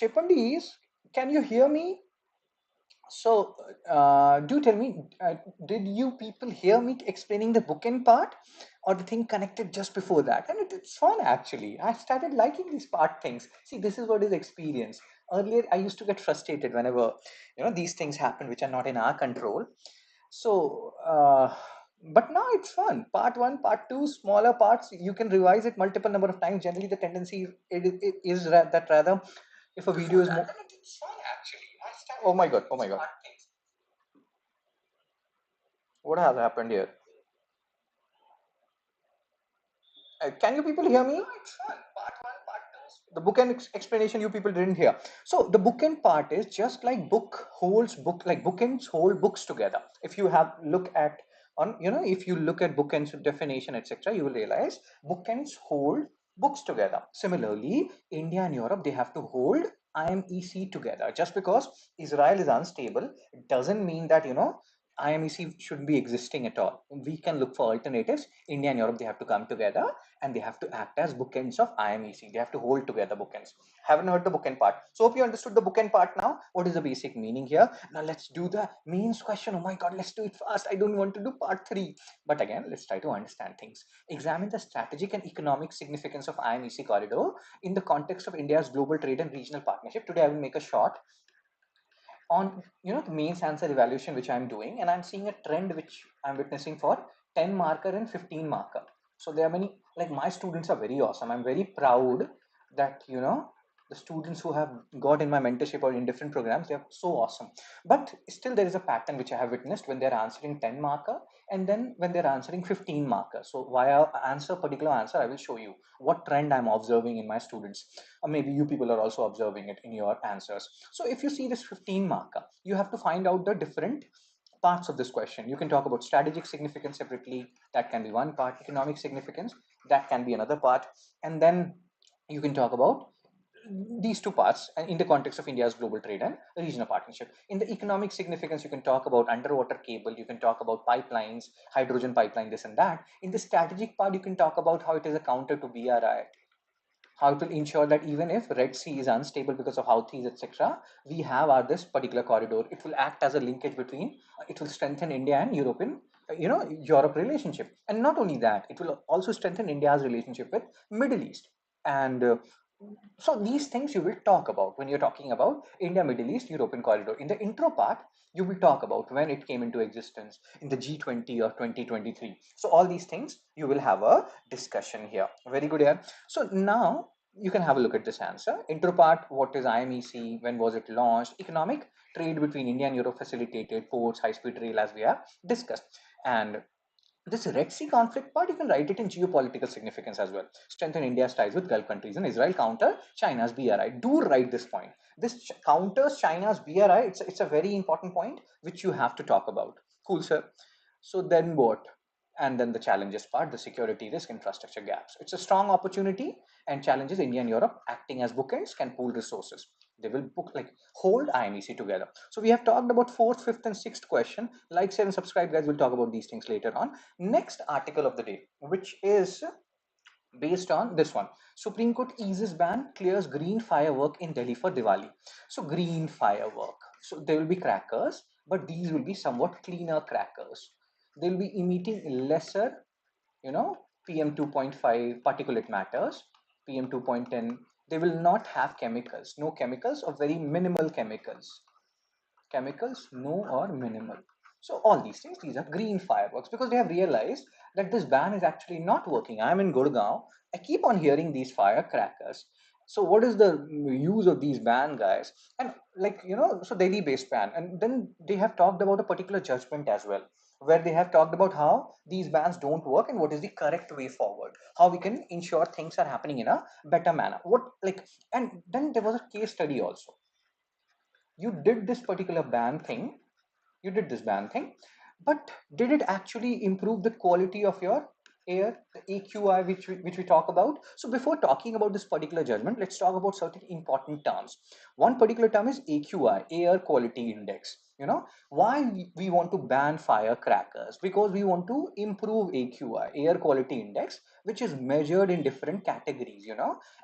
Shepandis, can you hear me? So, do tell me, did you people hear me explaining the bookend part or the thing connected just before that? And it's fun actually. I started liking these part things. See, this is what is experience. Earlier, I used to get frustrated whenever, these things happen which are not in our control. So, but now it's fun. Part 1, part 2, smaller parts, you can revise it multiple number of times. Generally, the tendency it is that rather if a video is more. It's fun actually. Oh my god! Oh my god! What has happened here? Can you people hear me? No, it's fun. Part 1, part 2. The bookend explanation you people didn't hear. So the bookend part is just like bookends hold books together. If you have look at if you look at bookends definition, etc., you will realize bookends hold books together. Similarly, India and Europe, they have to hold IMEC together. Just because Israel is unstable, it doesn't mean that IMEC should be existing at all. We can look for alternatives. India and Europe, they have to come together and they have to act as bookends of IMEC. They have to hold together bookends. Haven't heard the bookend part. So hope you understood the bookend part now. What is the basic meaning here? Now let's do the means question. Oh my god, let's do it fast. I don't want to do part 3. But again, let's try to understand things. Examine the strategic and economic significance of IMEC corridor in the context of India's global trade and regional partnership. Today I will make a short on the mains answer evaluation which I'm doing, and I'm seeing a trend which I'm witnessing for 10 marker and 15 marker. So there are many, like, my students are very awesome. I'm very proud that the students who have got in my mentorship or in different programs, they're so awesome. But still there is a pattern which I have witnessed when they're answering 10 marker and then when they're answering 15 marker. So via particular answer, I will show you what trend I'm observing in my students, or maybe you people are also observing it in your answers. So if you see this 15 marker, you have to find out the different parts of this question. You can talk about strategic significance separately, that can be one part. Economic significance, that can be another part. And then you can talk about these two parts in the context of India's global trade and regional partnership. In the economic significance, you can talk about underwater cable, you can talk about pipelines, hydrogen pipeline, this and that. In the strategic part, you can talk about how it is a counter to BRI, how it will ensure that even if Red Sea is unstable because of Houthis, etc., we have this particular corridor. It will act as a linkage between, it will strengthen India and Europe relationship. And not only that, it will also strengthen India's relationship with Middle East. And so these things you will talk about when you're talking about India, Middle East, European corridor. In the intro part, you will talk about when it came into existence in the G20 or 2023. So all these things you will have a discussion here. Very good here. So now you can have a look at this answer. Intro part, what is IMEC? When was it launched? Economic trade between India and Europe facilitated, ports, high-speed rail, as we have discussed. And this Red Sea conflict part, you can write it in geopolitical significance as well. Strengthen India's ties with Gulf countries, and Israel counter China's BRI. Do write this point. This counters China's BRI. It's a very important point which you have to talk about. Cool, sir. So then what? And then the challenges part, the security risk, infrastructure gaps. It's a strong opportunity, and challenges India and Europe acting as bookends can pool resources. They will hold IMEC together. So we have talked about fourth, fifth, and sixth question. Like, share, and subscribe, guys. We'll talk about these things later on. Next article of the day, which is based on this one. Supreme Court eases ban, clears green firework in Delhi for Diwali. So green firework. So there will be crackers, but these will be somewhat cleaner crackers. They will be emitting lesser, PM 2.5 particulate matters, PM 2.10. They will not have chemicals, no chemicals or very minimal chemicals. Chemicals, no or minimal. So all these things, these are green fireworks, because they have realized that this ban is actually not working. I'm in Gurgaon. I keep on hearing these firecrackers. So what is the use of these ban, guys? And so Delhi based ban. And then they have talked about a particular judgment as well, where they have talked about how these bans don't work and what is the correct way forward, how we can ensure things are happening in a better manner. And then there was a case study also. You did this particular ban thing, you did this ban thing, but did it actually improve the quality of your air, the AQI, which we talk about? So before talking about this particular judgment, let's talk about certain important terms. One particular term is AQI, air quality index. Why we want to ban firecrackers? Because we want to improve AQI, air quality index, which is measured in different categories.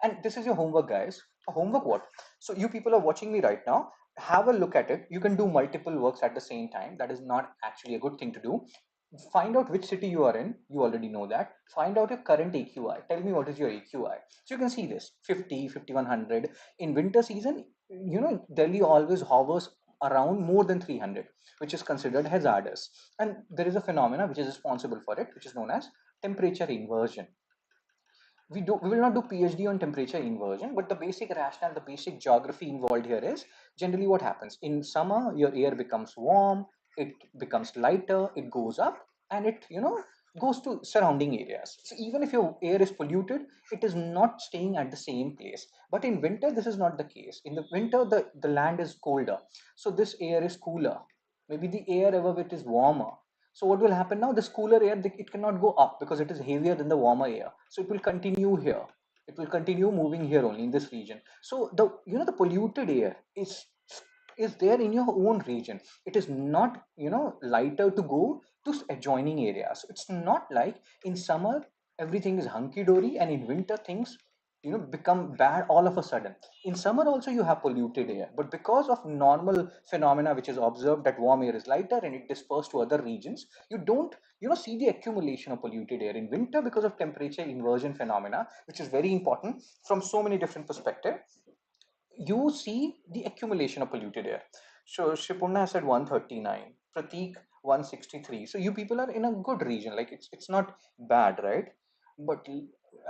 And this is your homework, guys. Homework what? So you people are watching me right now, have a look at it. You can do multiple works at the same time. That is not actually a good thing to do. Find out which city you are in. You already know that. Find out your current AQI. Tell me what is your AQI. So you can see this 50, 5100. In winter season, Delhi always hovers around more than 300, which is considered hazardous. And there is a phenomena which is responsible for it, which is known as temperature inversion. We will not do PhD on temperature inversion, but the basic rationale, the basic geography involved here is generally what happens in summer. Your air becomes warm, it becomes lighter, it goes up, and it goes to surrounding areas. So even if your air is polluted, it is not staying at the same place. But in winter, this is not the case. In the winter, the land is colder, so this air is cooler. Maybe the air above it is warmer. So what will happen now? This cooler air, it cannot go up because it is heavier than the warmer air. So it will continue here. It will continue moving here only in this region. So the polluted air is there in your own region. It is not lighter to go to adjoining areas. So it's not like in summer everything is hunky dory, and in winter things become bad all of a sudden. In summer also you have polluted air, but because of normal phenomena which is observed, that warm air is lighter and it disperses to other regions, you don't see the accumulation of polluted air in winter because of temperature inversion phenomena, which is very important from so many different perspectives. You see the accumulation of polluted air. So Shipurna said 139, Pratik 163. So you people are in a good region, like it's not bad, right? But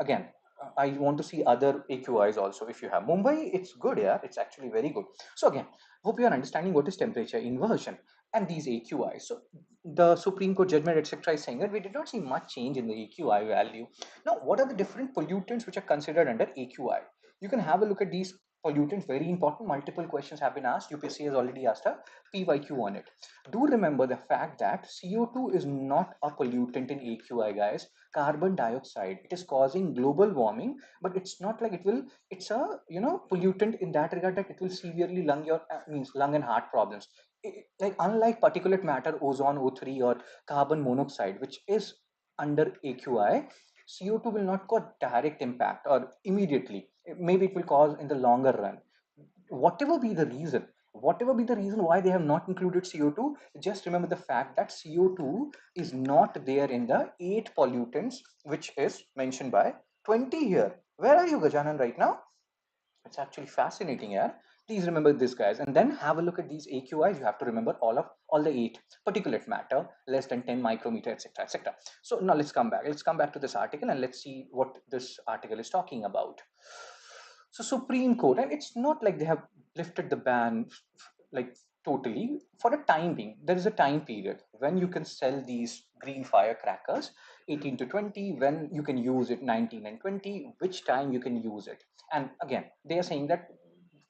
again, I want to see other AQIs also. If you have Mumbai, it's good, yeah, it's actually very good. So again, hope you are understanding what is temperature inversion and these AQIs. So the Supreme Court judgment, etc., is saying that we did not see much change in the AQI value. Now, what are the different pollutants which are considered under AQI? You can have a look at these pollutants. Very important. Multiple questions have been asked. UPSC has already asked a PYQ on it. Do remember the fact that CO2 is not a pollutant in AQI, guys. Carbon dioxide. It is causing global warming, but it's not like it will. It's a pollutant in that regard that it will severely means lung and heart problems. Like unlike particulate matter, ozone, O3, or carbon monoxide, which is under AQI, CO2 will not cause direct impact or immediately. Maybe it will cause in the longer run. Whatever be the reason, whatever be the reason why they have not included CO2, just remember the fact that CO2 is not there in the 8 pollutants, which is mentioned by 20 here. Where are you, Gajanan, right now? It's actually fascinating, yeah. Please remember this, guys, and then have a look at these AQIs. You have to remember all the 8: particulate matter, less than 10 micrometer, etc., etc. So now let's come back. Let's come back to this article and let's see what this article is talking about. So Supreme Court, and it's not like they have lifted the ban like totally. For a time being, there is a time period when you can sell these green firecrackers, 18 to 20, when you can use it, 19 and 20, which time you can use it. And again, they are saying that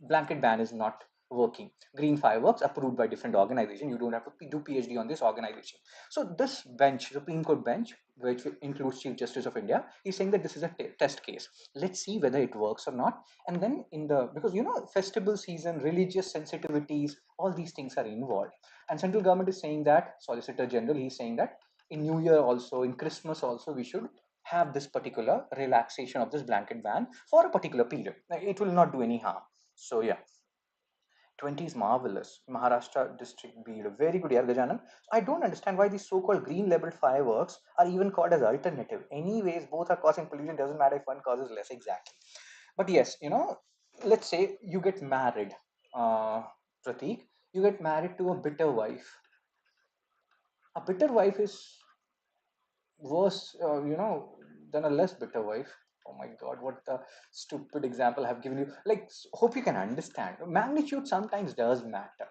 blanket ban is not working. Green fireworks approved by different organization. You don't have to do PhD on this organization. So this bench, Supreme Court bench, which includes Chief Justice of India, is saying that this is a test case. Let's see whether it works or not. And then because festival season, religious sensitivities, all these things are involved. And central government is saying that, Solicitor General, he's saying that in New Year also, in Christmas also, we should have this particular relaxation of this blanket ban for a particular period. It will not do any harm. So yeah, 20 is marvelous. Maharashtra district bead. Very good, Yar Gajanan. I don't understand why these so-called green labeled fireworks are even called as alternative. Anyways, both are causing pollution. Doesn't matter if one causes less exactly. But yes, let's say you get married, Pratik. You get married to a bitter wife. A bitter wife is worse, than a less bitter wife. Oh my God, what the stupid example I've given you. Like, hope you can understand. Magnitude sometimes does matter.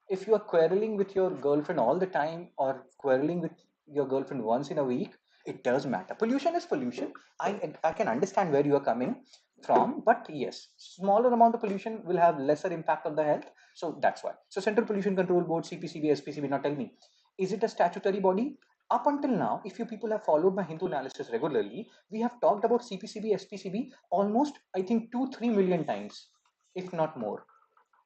If you are quarreling with your girlfriend all the time or quarreling with your girlfriend once in a week, it does matter. Pollution is pollution. I can understand where you are coming from, but yes, smaller amount of pollution will have lesser impact on the health. So that's why. So Central Pollution Control Board, CPCB, SPCB. Now tell me, is it a statutory body? Up until now, if you people have followed my Hindu analysis regularly, we have talked about CPCB, SPCB almost, I think, 2-3 million times, if not more.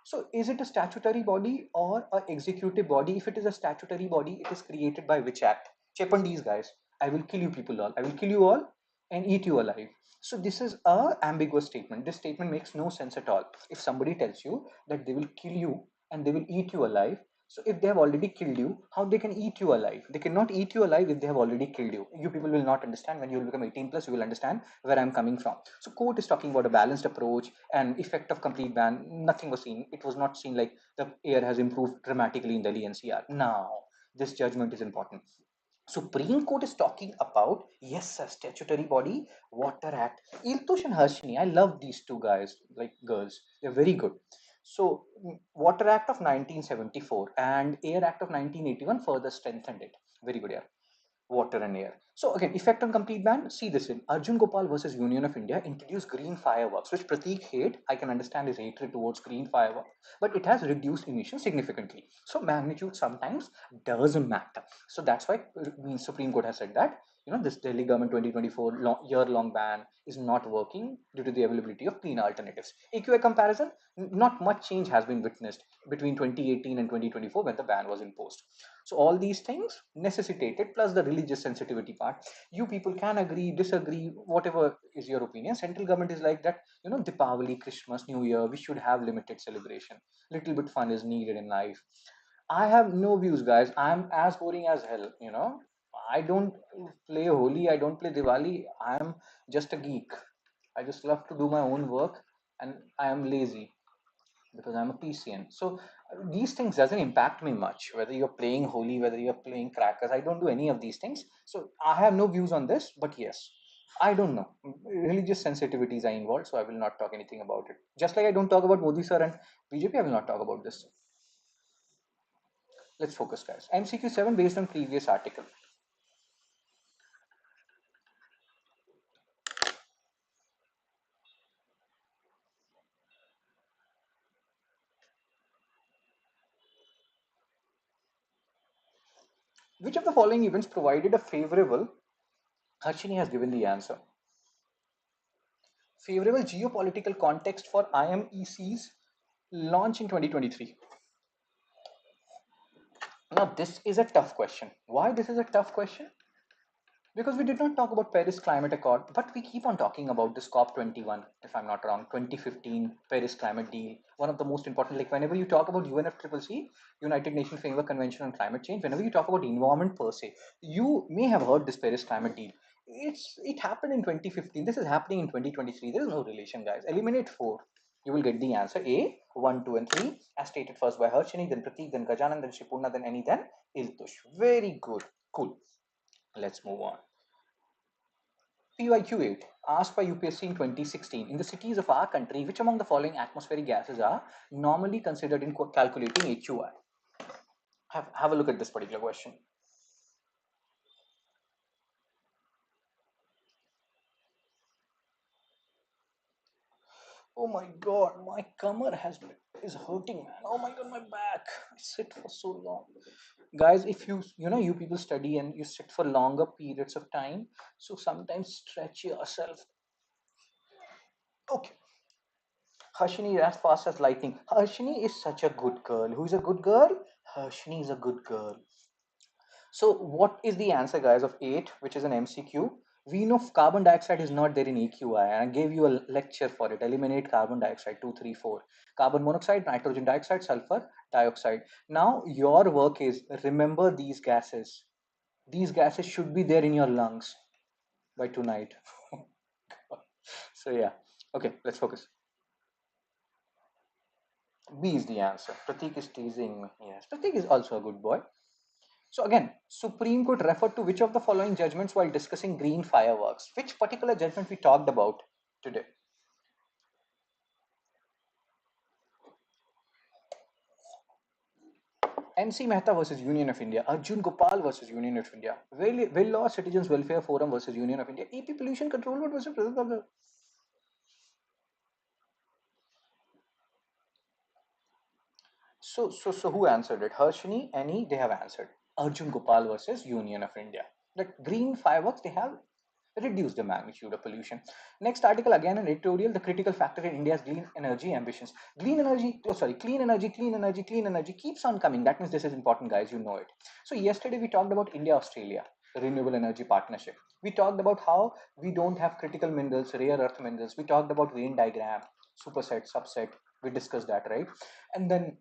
So is it a statutory body or a executive body? If it is a statutory body, it is created by which act? Chepandees, guys. I will kill you people all. I will kill you all and eat you alive. So this is a ambiguous statement. This statement makes no sense at all. If somebody tells you that they will kill you and they will eat you alive, so if they have already killed you, how they can eat you alive? They cannot eat you alive if they have already killed you. You people will not understand. When you will become 18 plus, you will understand where I'm coming from. So court is talking about a balanced approach and effect of complete ban. Nothing was seen. It was not seen like the air has improved dramatically in Delhi NCR. Now, this judgment is important. Supreme Court is talking about, yes, a statutory body, Water Act. Iltush and Harshini, I love these two guys, like girls. They're very good. So, Water Act of 1974 and Air Act of 1981 further strengthened it. Very good, yeah. Water and air. So again, effect on complete ban. See this in Arjun Gopal versus Union of India introduced green fireworks, which Pratik hate. I can understand his hatred towards green fireworks, but it has reduced emissions significantly. So magnitude sometimes doesn't matter. So that's why Supreme Court has said that this Delhi government 2024 year-long ban is not working due to the availability of clean alternatives. AQI comparison, not much change has been witnessed between 2018 and 2024 when the ban was imposed. So all these things necessitated, plus the religious sensitivity part. You people can agree, disagree, whatever is your opinion. Central government is like that, Deepavali, Christmas, New Year, we should have limited celebration. Little bit fun is needed in life. I have no views, guys. I'm as boring as hell. I don't play Holi, I don't play Diwali. I'm just a geek. I just love to do my own work and I am lazy because I'm a PCN. So these things doesn't impact me much. Whether you're playing Holi, whether you're playing crackers, I don't do any of these things. So I have no views on this. But yes, I don't know. Religious sensitivities are involved, so I will not talk anything about it. Just like I don't talk about Modi sir and BJP, I will not talk about this. Let's focus, guys. MCQ 7 based on previous article. Which of the following events provided a favorable? Harshini has given the answer. Favorable geopolitical context for IMEC's launch in 2023. Now, this is a tough question. Why this is a tough question? Because we did not talk about Paris Climate Accord, but we keep on talking about this COP21, if I'm not wrong, 2015 Paris Climate Deal. One of the most important, like whenever you talk about UNFCCC, United Nations Framework Convention on Climate Change, whenever you talk about environment per se, you may have heard this Paris Climate Deal. It happened in 2015. This is happening in 2023. There is no relation, guys. Eliminate four. You will get the answer A, 1, 2, and 3, as stated first by Harshini, then Pratik, then Gajanan, then Shipurna, then Annie, then Iltush. Very good. Cool. Let's move on. PYQ 8, asked by UPSC in 2016, in the cities of our country, which among the following atmospheric gases are normally considered in calculating AQI? Have a look at this particular question. Oh my god, my camera is hurting, man. Oh my god, my back. I sit for so long. Guys, if you people study and you sit for longer periods of time, so sometimes stretch yourself. Okay. Harshini is as fast as lightning. Harshini is such a good girl. Who is a good girl? Harshini is a good girl. So what is the answer, guys, of 8, which is an MCQ? We know carbon dioxide is not there in AQI, and I gave you a lecture for it. Eliminate carbon dioxide, 2, 3, 4. Carbon monoxide, nitrogen dioxide, sulfur dioxide. Now your work is remember these gases. These gases should be there in your lungs by tonight. So yeah, okay, let's focus. B is the answer. Pratik is teasing me. Yes, Pratik is also a good boy. So again, Supreme Court referred to which of the following judgments while discussing green fireworks? Which particular judgment we talked about today? NC Mehta versus Union of India, Arjun Gopal versus Union of India, Will Law Citizens Welfare Forum versus Union of India, EP Pollution Control Board versus President of the. So who answered it? Harshini, Annie, they have answered. Arjun Gopal versus Union of India. Like green fireworks, they have reduce the magnitude of pollution. Next article, again an editorial, the critical factor in India's clean energy ambitions. Clean energy, oh sorry, clean energy, clean energy, clean energy keeps on coming. That means this is important, guys, you know it. So yesterday we talked about India Australia renewable energy partnership. We talked about how we don't have critical minerals, rare earth minerals. We talked about Venn diagram, superset, subset. We discussed that, right? And then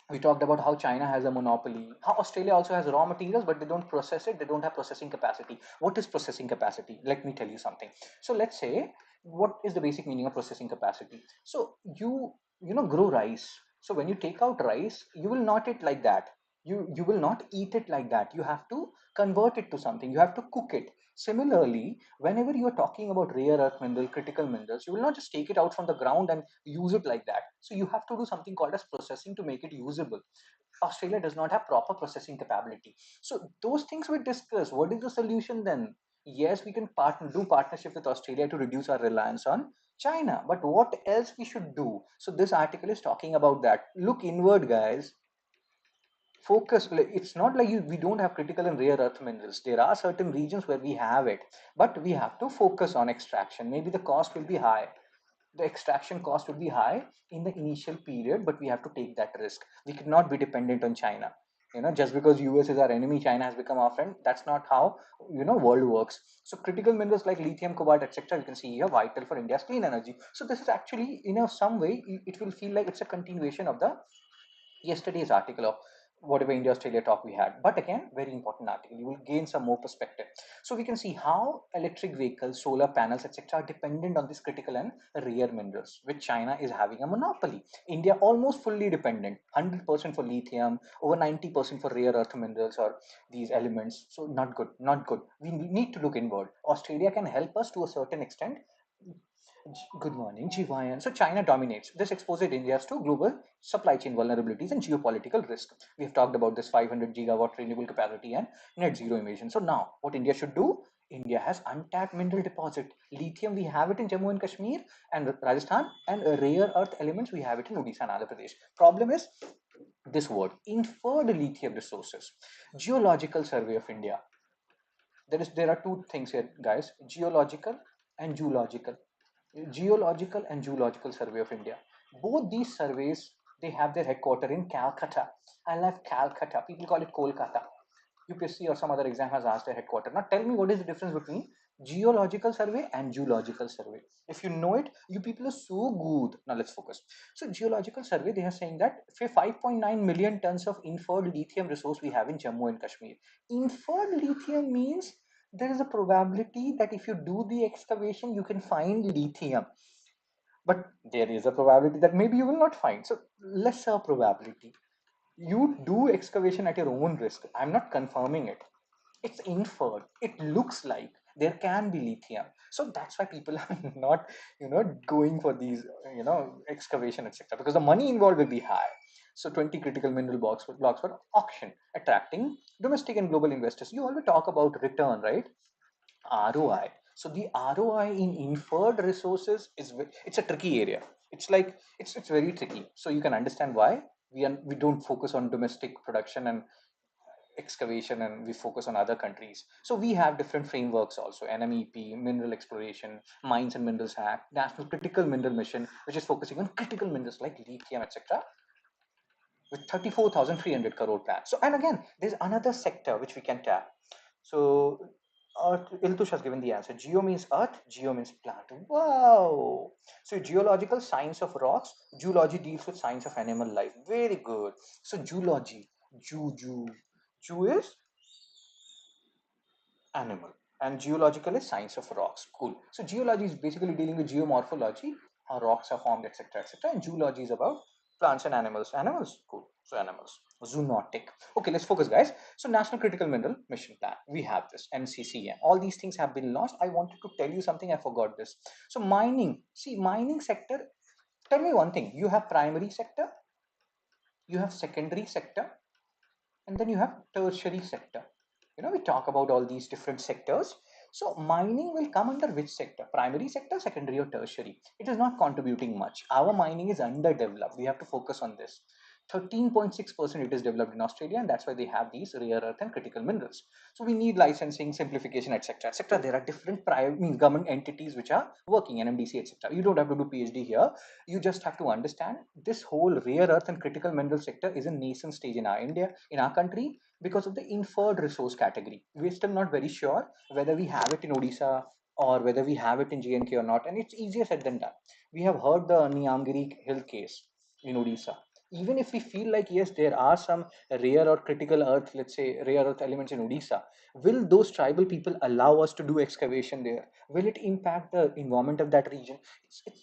we talked about how China has a monopoly, how Australia also has raw materials, but they don't process it. They don't have processing capacity. What is processing capacity? Let me tell you something. So let's say, what is the basic meaning of processing capacity? So you grow rice. So when you take out rice, you will not eat like that. You will not eat it like that. You have to convert it to something. You have to cook it. Similarly, whenever you are talking about rare earth mineral, critical minerals, you will not just take it out from the ground and use it like that. So you have to do something called as processing to make it usable. Australia does not have proper processing capability. So those things we discuss. What is the solution then? Yes, we can do partnership with Australia to reduce our reliance on China. But what else we should do? So this article is talking about that. Look inward, guys. Focus. It's not like we don't have critical and rare earth minerals. There are certain regions where we have it, but we have to focus on extraction. Maybe the cost will be high, the extraction cost will be high in the initial period, but we have to take that risk. We cannot be dependent on China. Just because US is our enemy, China has become our friend. That's not how world works. So critical minerals like lithium, cobalt, etc., you can see here, vital for India's clean energy. So this is actually, some way, it will feel like it's a continuation of the yesterday's article of whatever India Australia talk we had. But again, very important article. You will gain some more perspective. So we can see how electric vehicles, solar panels, etc., are dependent on these critical and rare minerals, which China is having a monopoly. India almost fully dependent, 100% for lithium, over 90% for rare earth minerals or these elements. So not good, not good. We need to look inward. Australia can help us to a certain extent. Good morning, Jivayan. So China dominates. This exposes India's to global supply chain vulnerabilities and geopolitical risk. We have talked about this 500 gigawatt renewable capacity and net zero emission. So now, what India should do? India has untapped mineral deposit. Lithium, we have it in Jammu and Kashmir and Rajasthan, and rare earth elements, we have it in Odisha and Andhra Pradesh. Problem is this word, inferred lithium resources. Geological Survey of India. There are two things here, guys: geological and zoological. Geological and Zoological Survey of India. Both these surveys, they have their headquarter in Calcutta. I love Calcutta. People call it Kolkata. UPSC or some other exam has asked their headquarter. Now tell me, what is the difference between Geological Survey and Zoological Survey? If you know it, you people are so good. Now let's focus. So Geological Survey, they are saying that 5.9 million tons of inferred lithium resource we have in Jammu and Kashmir. Inferred lithium means there is a probability that if you do the excavation, you can find lithium. But there is a probability that maybe you will not find. So lesser probability. You do excavation at your own risk. I'm not confirming it. It's inferred. It looks like there can be lithium. So that's why people are not, going for these, excavation, etc. Because the money involved will be high. So 20 critical mineral blocks for auction, attracting domestic and global investors. You always talk about return, right? ROI. So the ROI in inferred resources it's a tricky area. It's like it's very tricky. So you can understand why we don't focus on domestic production and excavation, and we focus on other countries. So we have different frameworks also: NMEP, Mineral Exploration, Mines and Minerals Act, National Critical Mineral Mission, which is focusing on critical minerals like lithium, etc., with 34,300 crore plan. So, and again, there's another sector which we can tap. So, Iltush has given the answer. Geo means earth, geo means plant. Wow. So, geological science of rocks, zoology deals with science of animal life. Very good. So, zoology, Zoo is animal, and geological is science of rocks. Cool. So geology is basically dealing with geomorphology, how rocks are formed, etc., etc., and zoology is about plants and animals. Cool. So animals. Zoonotic. Okay, let's focus, guys. So National Critical Mineral Mission Plan, we have this. NCCM, all these things have been launched. I wanted to tell you something, I forgot this. So mining, see, mining sector, tell me one thing: you have primary sector, you have secondary sector, and then you have tertiary sector. We talk about all these different sectors. So mining will come under which sector? Primary sector, secondary, or tertiary? It is not contributing much. Our mining is underdeveloped. We have to focus on this. 13.6% it is developed in Australia, and that's why they have these rare earth and critical minerals. So we need licensing, simplification, etc., etc. There are different private, government entities which are working, NMDC, etc. You don't have to do PhD here. You just have to understand this whole rare earth and critical mineral sector is a nascent stage in our India, in our country, because of the inferred resource category. We're still not very sure whether we have it in Odisha or whether we have it in JNK or not, and it's easier said than done. We have heard the Niamgiri Hill case in Odisha. Even if we feel like yes, there are some rare or critical earth, let's say rare earth elements in Odisha, will those tribal people allow us to do excavation there? Will it impact the environment of that region?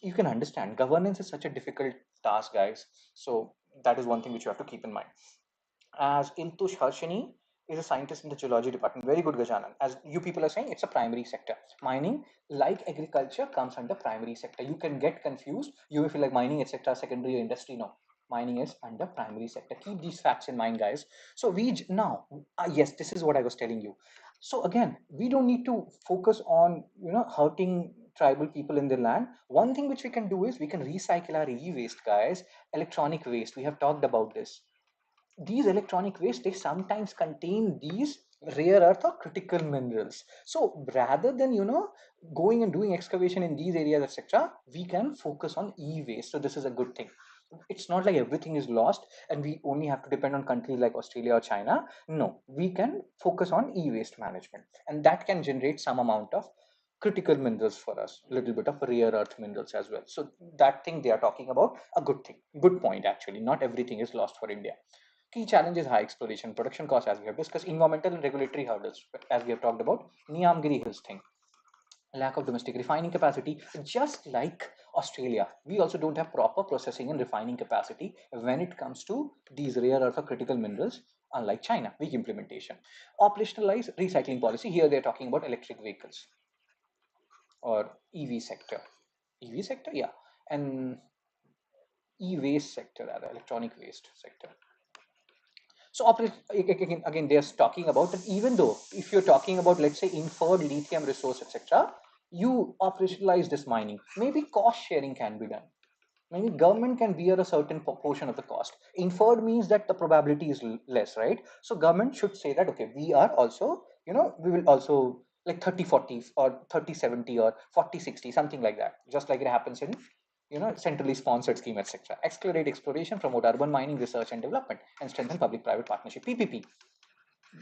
You can understand governance is such a difficult task, guys. So that is one thing which you have to keep in mind. As Intush Harshini is a scientist in the geology department. Very good, Gajanan. As you people are saying, it's a primary sector. Mining, like agriculture, comes under primary sector. You can get confused. You will feel like mining, etc., secondary industry. No, mining is under primary sector. Keep these facts in mind, guys. So now, yes, this is what I was telling you. So again, we don't need to focus on hurting tribal people in their land. One thing which we can do is we can recycle our e-waste, guys. Electronic waste. We have talked about this. These electronic waste, they sometimes contain these rare earth or critical minerals. So rather than going and doing excavation in these areas, etc., we can focus on e-waste. So this is a good thing. It's not like everything is lost and we only have to depend on countries like Australia or China. No, we can focus on e-waste management, and that can generate some amount of critical minerals for us, a little bit of rare earth minerals as well. So that thing they are talking about, a good thing, good point. Actually, not everything is lost for India. Key challenges: high exploration, production costs, as we have discussed, environmental and regulatory hurdles, as we have talked about, Niamgiri Hills thing, lack of domestic refining capacity. Just like Australia, we also don't have proper processing and refining capacity when it comes to these rare earth or critical minerals, unlike China. Weak implementation. Operationalize recycling policy. Here they're talking about electric vehicles or EV sector. EV sector, yeah. And e-waste sector, rather, electronic waste sector. So again, they're talking about that. Even though if you're talking about, let's say, inferred lithium resource, etc., you operationalize this mining. Maybe cost sharing can be done. Maybe government can bear a certain portion of the cost. Inferred means that the probability is less, right? So government should say that, okay, we are also, we will also, like 30-40 or 30-70 or 40-60, something like that, just like it happens in centrally sponsored scheme, etc. Accelerate exploration, promote urban mining research and development, and strengthen public-private partnership, PPP.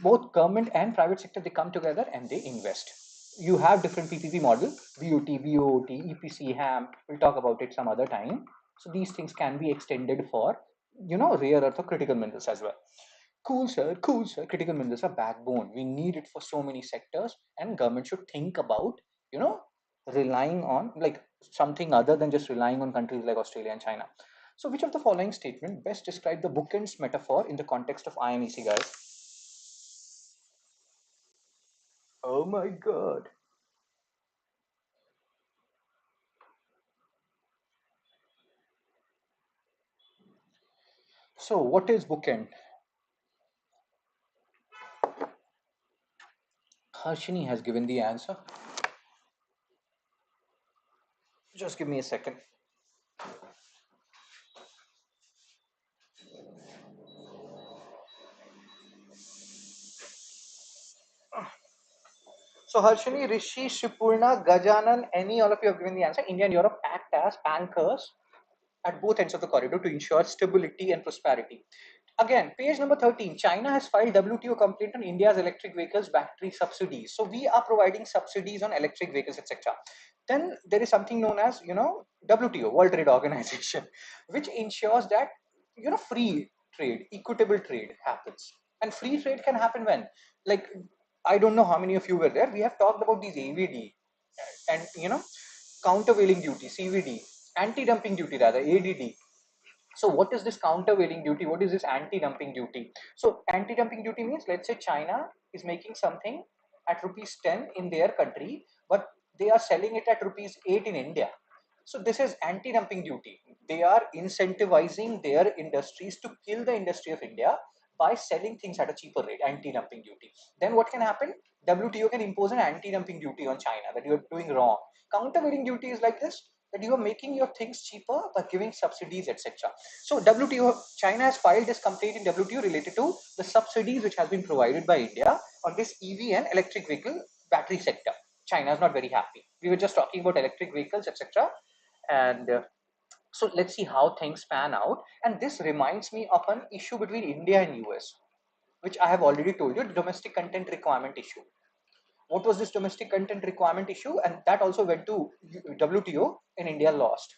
Both government and private sector, they come together and they invest. You have different PPP model: BOT, BOT, EPC, HAM. We'll talk about it some other time. So these things can be extended for rare earth or critical minerals as well. Cool, sir. Cool, sir. Critical minerals are backbone. We need it for so many sectors, and government should think about, relying on like something other than just relying on countries like Australia and China. So, which of the following statement best describe the bookends metaphor in the context of IMEC, guys? Oh my God. So, what is bookend? Harshini has given the answer. Just give me a second. So Harshini, Rishi, Shipurna, Gajanan, any all of you have given the answer. India and Europe act as anchors at both ends of the corridor to ensure stability and prosperity. Again, page number 13, China has filed WTO complaint on India's electric vehicles battery subsidies. So we are providing subsidies on electric vehicles, etc. Then there is something known as, WTO, World Trade Organization, which ensures that, free trade, equitable trade happens. And free trade can happen when? Like, I don't know how many of you were there. We have talked about these AVD and, countervailing duty, CVD, anti-dumping duty rather, ADD. So what is this countervailing duty? What is this anti-dumping duty? So anti-dumping duty means, let's say China is making something at rupees 10 in their country, but they are selling it at rupees 8 in India. So this is anti-dumping duty. They are incentivizing their industries to kill the industry of India by selling things at a cheaper rate, anti-dumping duty. Then what can happen? WTO can impose an anti-dumping duty on China that you are doing wrong. Countervailing duty is like this. that you are making your things cheaper by giving subsidies, etc. So WTO, China has filed this complaint in WTO related to the subsidies which has been provided by India on this EV and electric vehicle battery sector. China is not very happy. We were just talking about electric vehicles, etc. And so let's see how things pan out. And this reminds me of an issue between India and US, which I have already told you, the domestic content requirement issue. What was this domestic content requirement issue? And that also went to WTO, and India lost.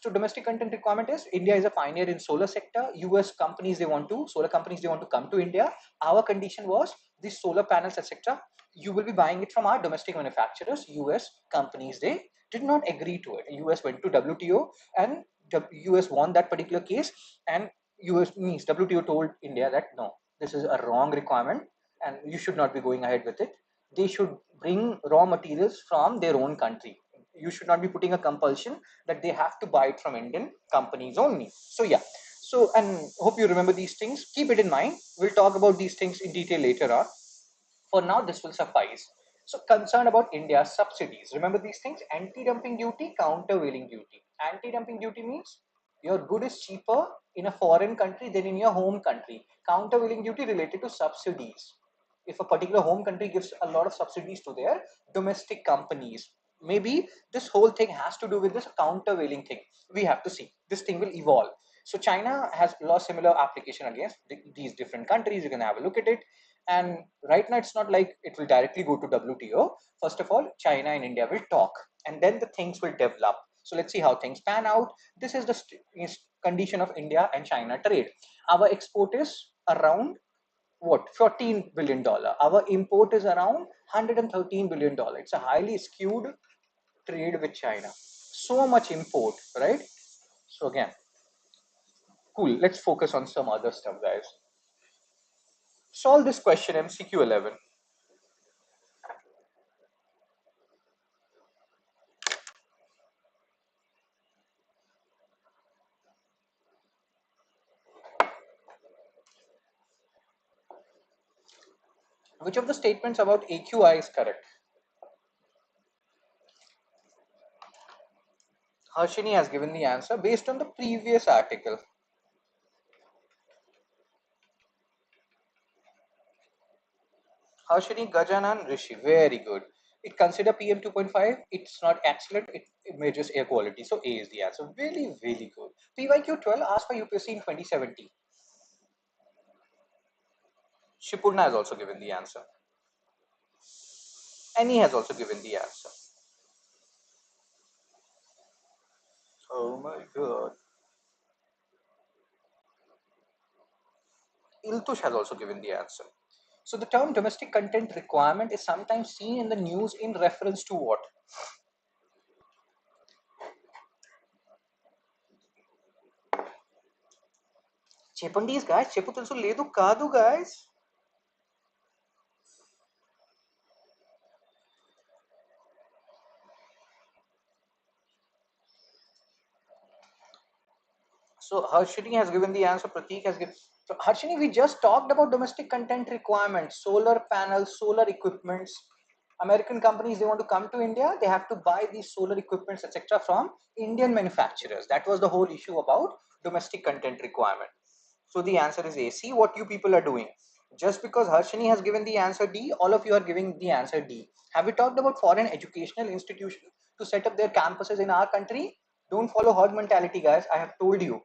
So domestic content requirement is India is a pioneer in solar sector. US companies, solar companies, they want to come to India. Our condition was these solar panels, etc. You will be buying it from our domestic manufacturers. US companies, they did not agree to it. US went to WTO, and US won that particular case. And US means WTO told India that no, this is a wrong requirement and you should not be going ahead with it. They should bring raw materials from their own country. You should not be putting a compulsion that they have to buy it from Indian companies only. So yeah, so and hope you remember these things. Keep it in mind. We'll talk about these things in detail later on. For now, this will suffice. So concern about India's subsidies. Remember these things: anti-dumping duty, countervailing duty. Anti-dumping duty means your good is cheaper in a foreign country than in your home country. Countervailing duty related to subsidies. If a particular home country gives a lot of subsidies to their domestic companies, maybe this whole thing has to do with this countervailing thing. We have to see. This thing will evolve. So China has law similar application against these different countries. You can have a look at it. And right now, it's not like it will directly go to WTO. First of all, China and India will talk, and then the things will develop. So let's see how things pan out. This is the condition of India and China trade. Our export is around what, $14 billion. Our import is around $113 billion. It's a highly skewed trade with China. So much import, right? So again, cool. Let's focus on some other stuff, guys. Solve this question, MCQ 11. Which of the statements about AQI is correct? Harshini has given the answer based on the previous article. Harshini, Gajanan, Rishi, very good. It consider PM 2.5. It's not excellent. It measures air quality. So A is the answer. Really, really good. PYQ 12 asked for UPSC in 2017. Shipurna has also given the answer. Annie has also given the answer. Oh my god. Iltush has also given the answer. So the term domestic content requirement is sometimes seen in the news in reference to what? Chepandis, guys. Cheputulsu ledu kadu, guys. So Harshini has given the answer. Pratik has given. So Harshini, we just talked about domestic content requirements, solar panels, solar equipments. American companies, they want to come to India, they have to buy these solar equipments, etc., from Indian manufacturers. That was the whole issue about domestic content requirement. So the answer is A. See what you people are doing. Just because Harshini has given the answer D, all of you are giving the answer D. Have we talked about foreign educational institutions to set up their campuses in our country? Don't follow herd mentality, guys. I have told you.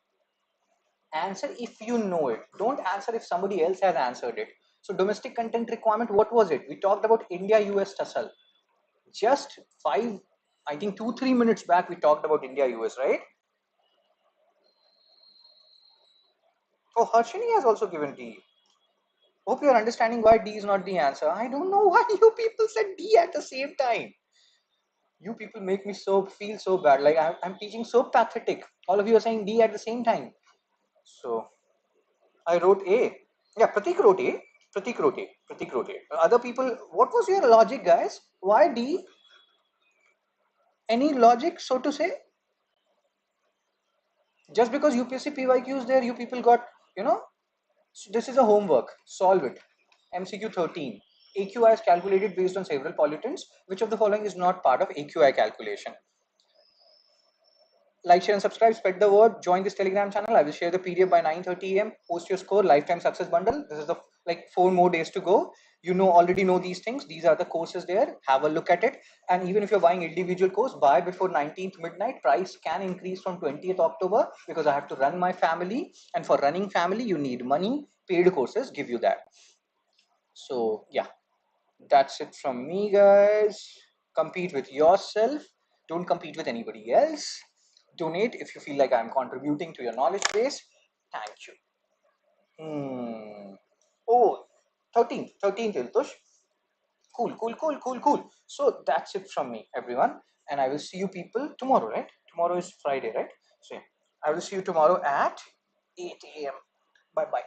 Answer if you know it. Don't answer if somebody else has answered it. So domestic content requirement, what was it? We talked about India US tussle. Just I think 2-3 minutes back we talked about India US, right? Oh, Harshini has also given D. Hope you're understanding why D is not the answer. I don't know why you people said D at the same time. You people make me so feel so bad. Like I'm teaching so pathetic. All of you are saying D at the same time. So I wrote A. Yeah, Pratik wrote A. Pratik wrote A. Pratik wrote A. Other people, what was your logic, guys? Why D? Any logic, so to say? Just because UPSC PYQs there, you people got, you know, this is a homework. Solve it. MCQ 13. AQI is calculated based on several pollutants. Which of the following is not part of AQI calculation? Like, share, and subscribe. Spread the word. Join this Telegram channel. I will share the PDF by 9:30 a.m. Post your score. Lifetime success bundle. This is the like 4 more days to go. You already know these things. These are the courses there. Have a look at it. And even if you're buying individual course, buy before 19th midnight. Price can increase from 20th October because I have to run my family. And for running family, you need money. Paid courses give you that. So yeah, that's it from me, guys. Compete with yourself. Don't compete with anybody else. Donate if you feel like I'm contributing to your knowledge base. Thank you. Oh, 13th, Iltush. Cool. So that's it from me, everyone. And I will see you people tomorrow, right? Tomorrow is Friday, right? So yeah, I will see you tomorrow at 8 a.m. Bye bye.